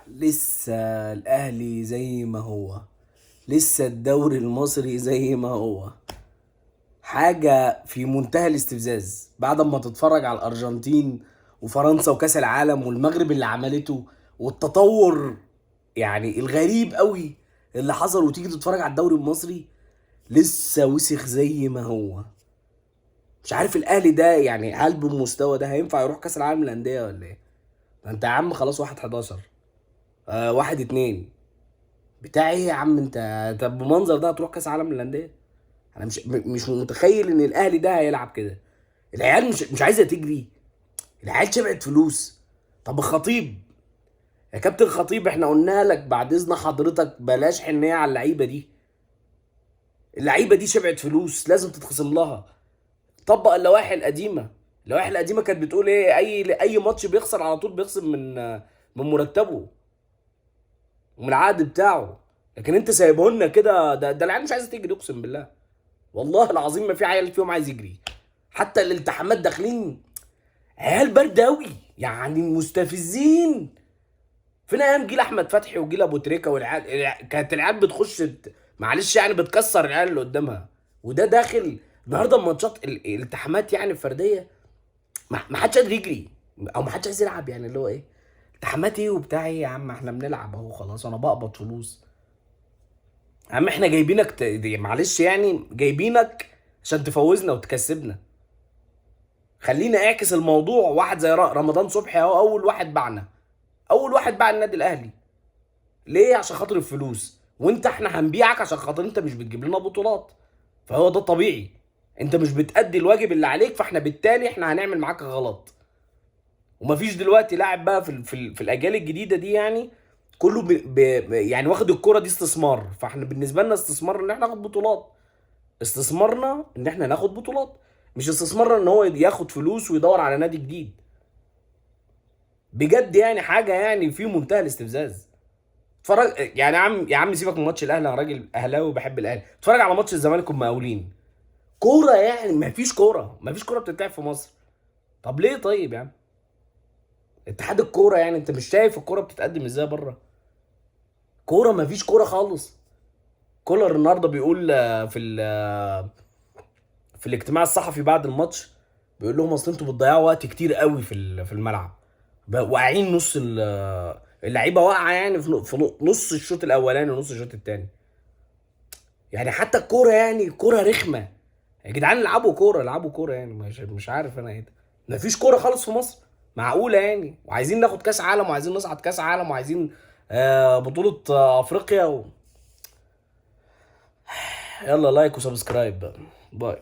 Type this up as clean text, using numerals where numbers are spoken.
لسه الاهلي زي ما هو، لسه الدوري المصري زي ما هو. حاجة في منتهى الاستفزاز بعد ما تتفرج على الارجنتين وفرنسا وكاس العالم والمغرب اللي عملته والتطور يعني الغريب قوي اللي حصل، وتيجي تتفرج على الدوري المصري لسه وسخ زي ما هو. مش عارف الاهلي ده يعني هل بالمستوى ده هينفع يروح كاس العالم للانديه ولا ايه؟ ده انت يا عم خلاص 1-11، 1-2 بتاع ايه يا عم انت؟ طب بمنظر ده هتروح كاس عالم للانديه؟ انا مش متخيل ان الاهلي ده هيلعب كده. العيال مش عايزه تجري، العيال شبعت فلوس. طب الخطيب، يا كابتن خطيب احنا قلنا لك بعد اذن حضرتك بلاش حنيه على اللعيبه دي. اللعيبه دي شبعت فلوس لازم تتخصم لها. طبق اللوائح القديمه. اللوائح القديمه كانت بتقول ايه؟ اي ماتش بيخسر على طول بيخصم من مرتبه ومن العقد بتاعه. لكن انت سايبه لنا كده، ده العيال مش عايزه تجري، اقسم بالله. والله العظيم ما في عيال فيهم عايز يجري. حتى الالتحامات داخلين عيال بارده قوي، يعني مستفزين. فين ايام جيل احمد فتحي وجيل ابو تريكه والعيال؟ كانت العيال بتخش معلش يعني بتكسر العيال اللي قدامها. وده داخل النهارده الماتشات الالتحامات يعني الفرديه، ما حدش قادر يجري او ما حدش عايز يلعب. يعني اللي هو ايه التحامات ايه وبتاع ايه يا عم؟ احنا بنلعب اهو خلاص، انا بقبض فلوس. يا عم احنا جايبينك معلش يعني جايبينك عشان تفوزنا وتكسبنا. خلينا اعكس الموضوع. واحد زي رمضان صبحي اهو اول واحد باعنا، اول واحد باع النادي الاهلي. ليه؟ عشان خاطر الفلوس. وانت احنا هنبيعك عشان خاطر انت مش بتجيب لنا بطولات. فهو ده طبيعي، انت مش بتأدي الواجب اللي عليك، فاحنا بالتالي احنا هنعمل معاك غلط. ومفيش دلوقتي لاعب بقى في الاجيال الجديده دي يعني كله يعني واخد الكرة دي استثمار. فاحنا بالنسبه لنا استثمار ان احنا ناخد بطولات. استثمارنا ان احنا ناخد بطولات، مش استثمارنا ان هو ياخد فلوس ويدور على نادي جديد. بجد يعني حاجه يعني في منتهى الاستفزاز. اتفرج يعني يا عم سيبك من ماتش الاهلي، انا راجل اهلاوي وبحب الاهلي. اتفرج على ماتش الزمالك والمقاولين. كوره يعني مفيش كوره بتتلعب في مصر. طب ليه طيب يا عم؟ اتحاد الكوره يعني انت مش شايف الكوره بتتقدم ازاي بره؟ كوره مفيش كوره خالص. كولر النهارده بيقول في الاجتماع الصحفي بعد الماتش، بيقول لهم اصل انتوا بتضيعوا وقت كتير قوي في الملعب. واقعين نص اللعيبه واقعه يعني في نص الشوط الاولاني ونص الشوط الثاني. يعني حتى الكوره يعني الكوره رخمه. يا جدعان العبوا كوره، العبوا كوره يعني مش عارف انا ايه ده. مفيش كوره خالص في مصر. معقوله يعني؟ وعايزين ناخد كاس عالم وعايزين نصعد كاس عالم وعايزين بطوله افريقيا يلا لايك وسبسكرايب بقى. باي.